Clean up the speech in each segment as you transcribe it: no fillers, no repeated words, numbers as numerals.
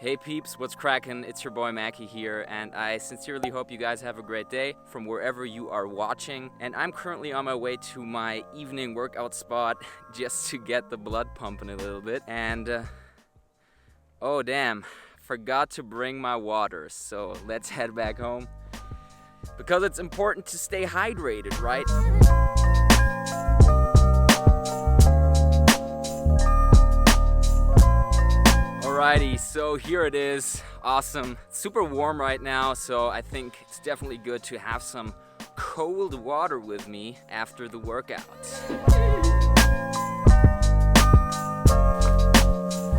Hey peeps, what's crackin'? It's your boy Macki here, and I sincerely hope you guys have a great day from wherever you are watching. And I'm currently on my way to my evening workout spot just to get the blood pumping a little bit. And oh damn, forgot to bring my water, so let's head back home. Because it's important to stay hydrated, right? Alrighty, so here it is. Awesome. It's super warm right now, so I think it's definitely good to have some cold water with me after the workout.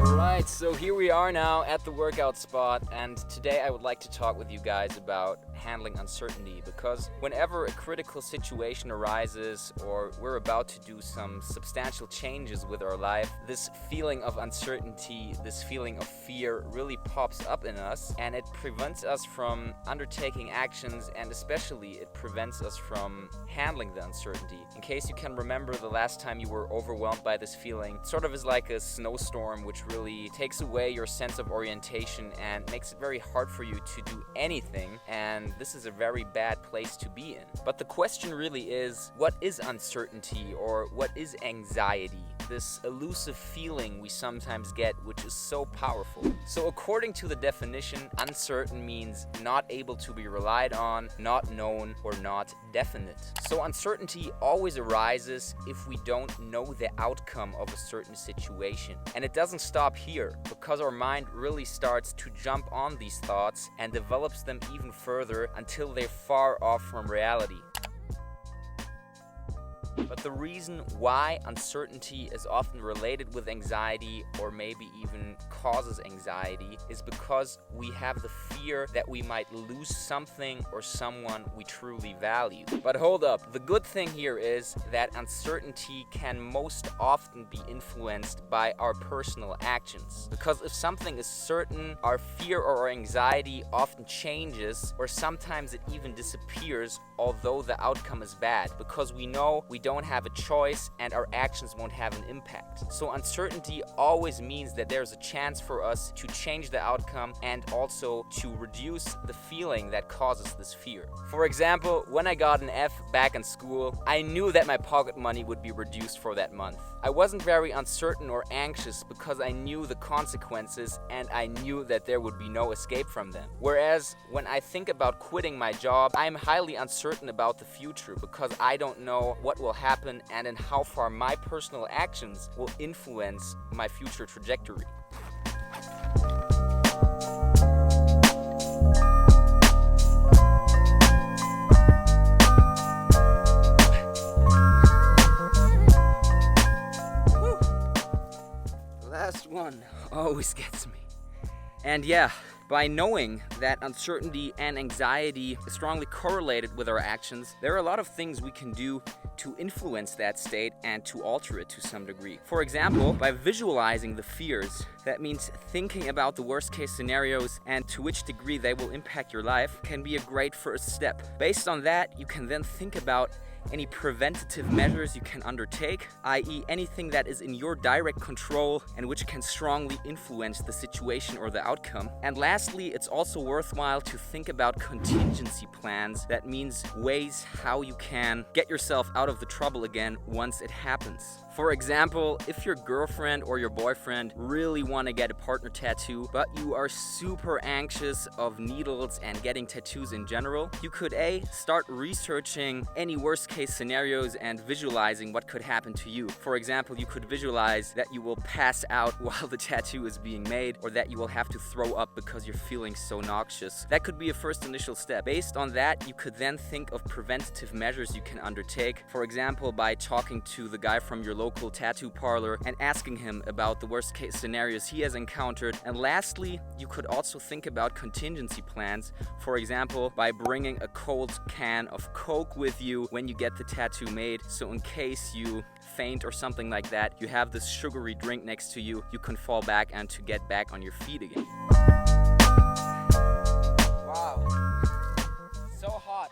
Alright, so here we are now at the workout spot, and today I would like to talk with you guys about handling uncertainty, because whenever a critical situation arises or we're about to do some substantial changes with our life, this feeling of uncertainty, this feeling of fear really pops up in us, and it prevents us from undertaking actions, and especially it prevents us from handling the uncertainty. In case you can remember the last time you were overwhelmed by this feeling, it sort of is like a snowstorm which really takes away your sense of orientation and makes it very hard for you to do anything, and this is a very bad place to be in. But the question really is, what is uncertainty, or what is anxiety? This elusive feeling we sometimes get, which is so powerful. So according to the definition, uncertain means not able to be relied on, not known, or not definite. So uncertainty always arises if we don't know the outcome of a certain situation. And it doesn't stop here, because our mind really starts to jump on these thoughts and develops them even further until they're far off from reality. But the reason why uncertainty is often related with anxiety, or maybe even causes anxiety, is because we have the fear that we might lose something or someone we truly value. But hold up, the good thing here is that uncertainty can most often be influenced by our personal actions. Because if something is certain, our fear or our anxiety often changes, or sometimes it even disappears, although the outcome is bad, because we know we don't have a choice and our actions won't have an impact. So uncertainty always means that there's a chance for us to change the outcome and also to reduce the feeling that causes this fear. For example, when I got an F back in school, I knew that my pocket money would be reduced for that month. I wasn't very uncertain or anxious because I knew the consequences and I knew that there would be no escape from them. Whereas when I think about quitting my job, I'm highly uncertain about the future because I don't know what will happen and in how far my personal actions will influence my future trajectory. Last one always gets me. And yeah, by knowing that uncertainty and anxiety is strongly correlated with our actions, there are a lot of things we can do to influence that state and to alter it to some degree. For example, by visualizing the fears, that means thinking about the worst case scenarios and to which degree they will impact your life, can be a great first step. Based on that, you can then think about any preventative measures you can undertake, i.e. anything that is in your direct control and which can strongly influence the situation or the outcome. And lastly, it's also worthwhile to think about contingency plans. That means ways how you can get yourself out of the trouble again once it happens. For example, if your girlfriend or your boyfriend really want to get a partner tattoo, but you are super anxious of needles and getting tattoos in general, you could start researching any worst case scenarios and visualizing what could happen to you. For example, you could visualize that you will pass out while the tattoo is being made, or that you will have to throw up because you're feeling so noxious. That could be a first initial step. Based on that, you could then think of preventative measures you can undertake. For example, by talking to the guy from your local tattoo parlor and asking him about the worst case scenarios he has encountered. And lastly, you could also think about contingency plans. For example, by bringing a cold can of Coke with you when you get the tattoo made, so in case you faint or something like that, you have this sugary drink next to you, you can fall back and to get back on your feet again. Wow, so hot.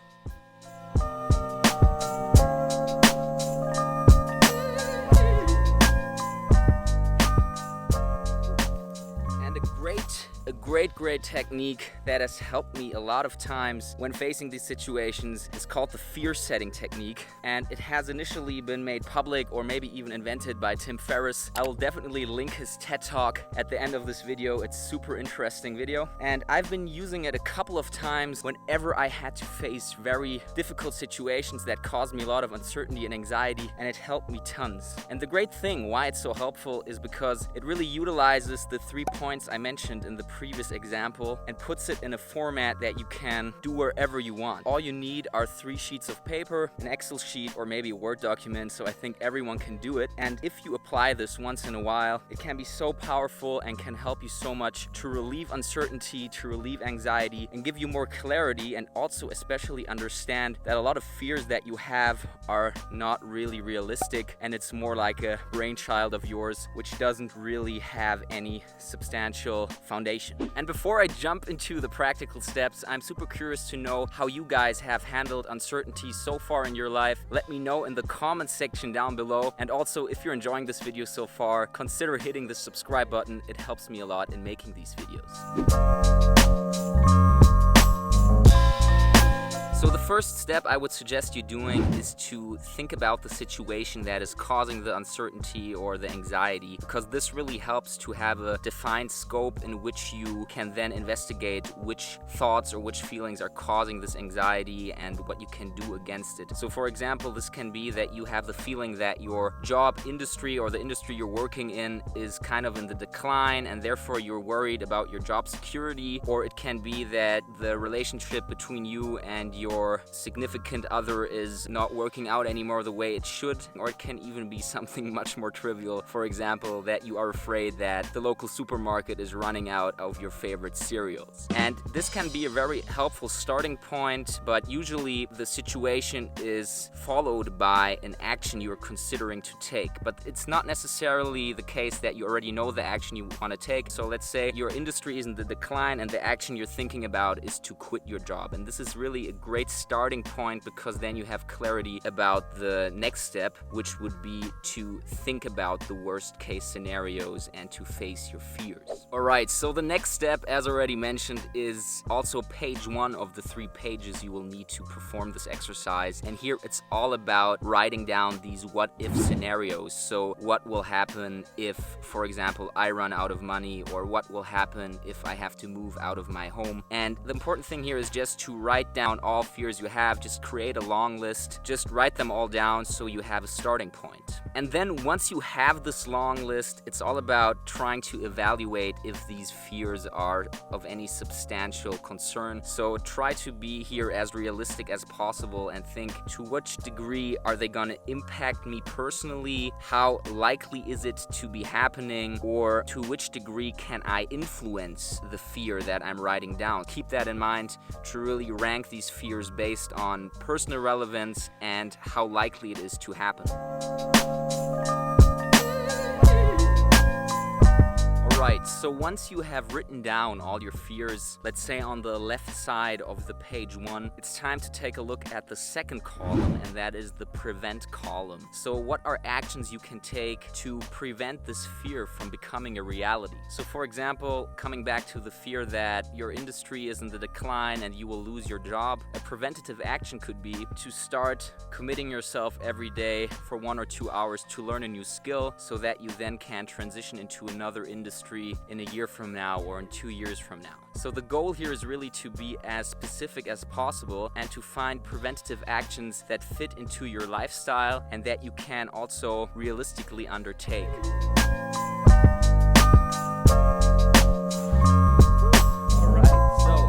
great technique that has helped me a lot of times when facing these situations is called the fear setting technique, and it has initially been made public or maybe even invented by Tim Ferriss. I will definitely link his TED Talk at the end of this video. It's super interesting video, and I've been using it a couple of times whenever I had to face very difficult situations that caused me a lot of uncertainty and anxiety, and it helped me tons. And the great thing why it's so helpful is because it really utilizes the 3 points I mentioned in the previous example and puts it in a format that you can do wherever you want. All you need are 3 sheets of paper, an Excel sheet, or maybe a Word document, so I think everyone can do it. And if you apply this once in a while, it can be so powerful and can help you so much to relieve uncertainty, to relieve anxiety, and give you more clarity, and also especially understand that a lot of fears that you have are not really realistic, and it's more like a brainchild of yours which doesn't really have any substantial foundation. And before I jump into the practical steps, I'm super curious to know how you guys have handled uncertainty so far in your life. Let me know in the comments section down below, and also if you're enjoying this video so far, consider hitting the subscribe button. It helps me a lot in making these videos. So the first step I would suggest you doing is to think about the situation that is causing the uncertainty or the anxiety, because this really helps to have a defined scope in which you can then investigate which thoughts or which feelings are causing this anxiety and what you can do against it. So for example, this can be that you have the feeling that your job industry or the industry you're working in is kind of in the decline, and therefore you're worried about your job security. Or it can be that the relationship between you and your significant other is not working out anymore the way it should. Or it can even be something much more trivial. For example, that you are afraid that the local supermarket is running out of your favorite cereals. And this can be a very helpful starting point, but usually the situation is followed by an action you are considering to take. But it's not necessarily the case that you already know the action you want to take. So let's say your industry is in the decline and the action you're thinking about is to quit your job. And this is really a great starting point, because then you have clarity about the next step, which would be to think about the worst case scenarios and to face your fears. Alright, so the next step, as already mentioned, is also page 1 of the 3 pages you will need to perform this exercise. And here it's all about writing down these what if scenarios. So what will happen if, for example, I run out of money, or what will happen if I have to move out of my home. And the important thing here is just to write down all fears you have. Just create a long list, just write them all down so you have a starting point. And then once you have this long list, it's all about trying to evaluate if these fears are of any substantial concern. So try to be here as realistic as possible and think, to which degree are they gonna impact me personally? How likely is it to be happening? Or to which degree can I influence the fear that I'm writing down? Keep that in mind to really rank these fears based on personal relevance and how likely it is to happen. Alright, so once you have written down all your fears, let's say on the left side of the page 1, it's time to take a look at the second column, and that is the prevent column. So what are actions you can take to prevent this fear from becoming a reality? So for example, coming back to the fear that your industry is in the decline and you will lose your job, a preventative action could be to start committing yourself every day for 1 or 2 hours to learn a new skill, so that you then can transition into another industry in a year from now or in 2 years from now. So the goal here is really to be as specific as possible and to find preventative actions that fit into your lifestyle and that you can also realistically undertake.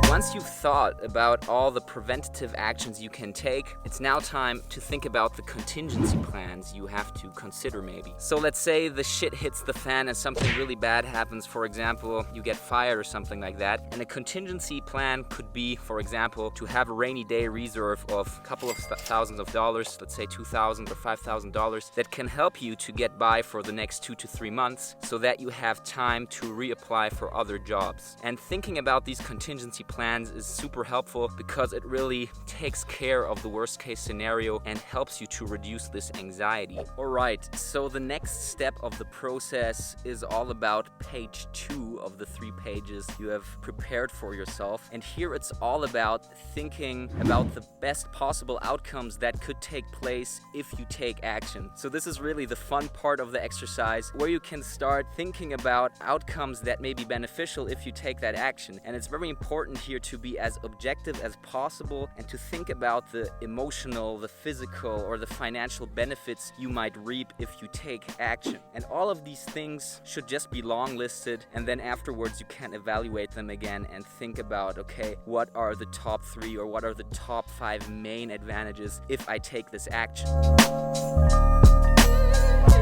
Once you've thought about all the preventative actions you can take, it's now time to think about the contingency plans you have to consider maybe. So let's say the shit hits the fan and something really bad happens. For example, you get fired or something like that. And a contingency plan could be, for example, to have a rainy day reserve of a couple of thousands of dollars, let's say $2,000 or $5,000, that can help you to get by for the next 2 to 3 months, so that you have time to reapply for other jobs. And thinking about these contingency plans is super helpful because it really takes care of the worst case scenario and helps you to reduce this anxiety. Alright, so the next step of the process is all about page 2 of the 3 pages you have prepared for yourself. And here it's all about thinking about the best possible outcomes that could take place if you take action. So this is really the fun part of the exercise, where you can start thinking about outcomes that may be beneficial if you take that action. And it's very important here to be as objective as possible and to think about the emotional, the physical, or the financial benefits you might reap if you take action. And all of these things should just be long listed, and then afterwards you can evaluate them again and think about, okay, what are the top 3 or what are the top 5 main advantages if I take this action?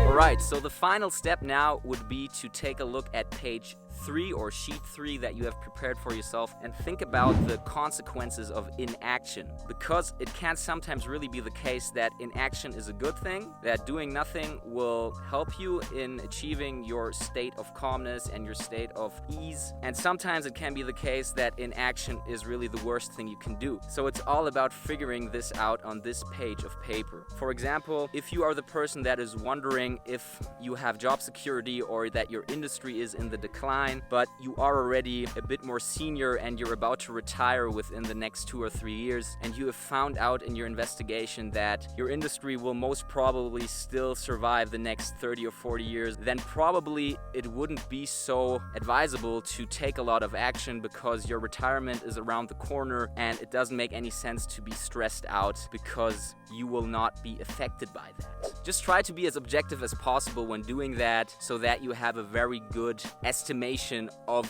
Alright, so the final step now would be to take a look at page 3 or sheet 3 that you have prepared for yourself and think about the consequences of inaction, because it can sometimes really be the case that inaction is a good thing, that doing nothing will help you in achieving your state of calmness and your state of ease, and sometimes it can be the case that inaction is really the worst thing you can do. So it's all about figuring this out on this page of paper. For example, if you are the person that is wondering if you have job security or that your industry is in the decline, but you are already a bit more senior and you're about to retire within the next 2 or 3 years, and you have found out in your investigation that your industry will most probably still survive the next 30 or 40 years, then probably it wouldn't be so advisable to take a lot of action, because your retirement is around the corner and it doesn't make any sense to be stressed out because you will not be affected by that. Just try to be as objective as possible when doing that, so that you have a very good estimation of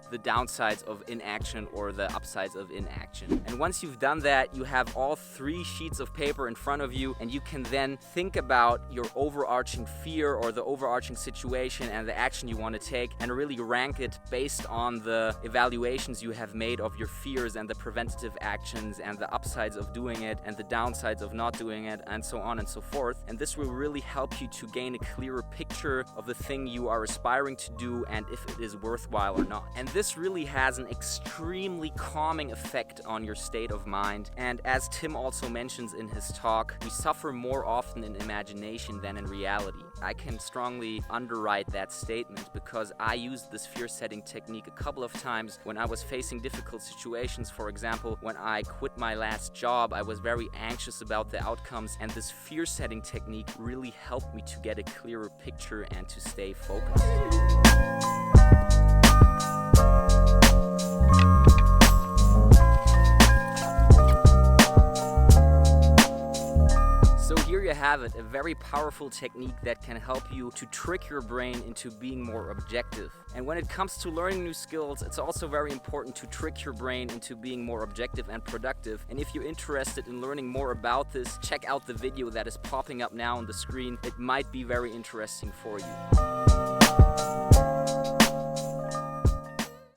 the downsides of inaction or the upsides of inaction. And once you've done that, you have all 3 sheets of paper in front of you, and you can then think about your overarching fear or the overarching situation and the action you want to take, and really rank it based on the evaluations you have made of your fears and the preventative actions and the upsides of doing it and the downsides of not doing it, and so on and so forth. And this will really help you to gain a clearer picture of the thing you are aspiring to do and if it is worthwhile or not. And this really has an extremely calming effect on your state of mind. And as Tim also mentions in his talk, we suffer more often in imagination than in reality. I can strongly underwrite that statement because I used this fear setting technique a couple of times when I was facing difficult situations. For example, when I quit my last job, I was very anxious about the outcomes, and this fear setting technique really helped me to get a clearer picture and to stay focused. So here you have it, a very powerful technique that can help you to trick your brain into being more objective. And when it comes to learning new skills, it's also very important to trick your brain into being more objective and productive. And if you're interested in learning more about this, check out the video that is popping up now on the screen. It might be very interesting for you.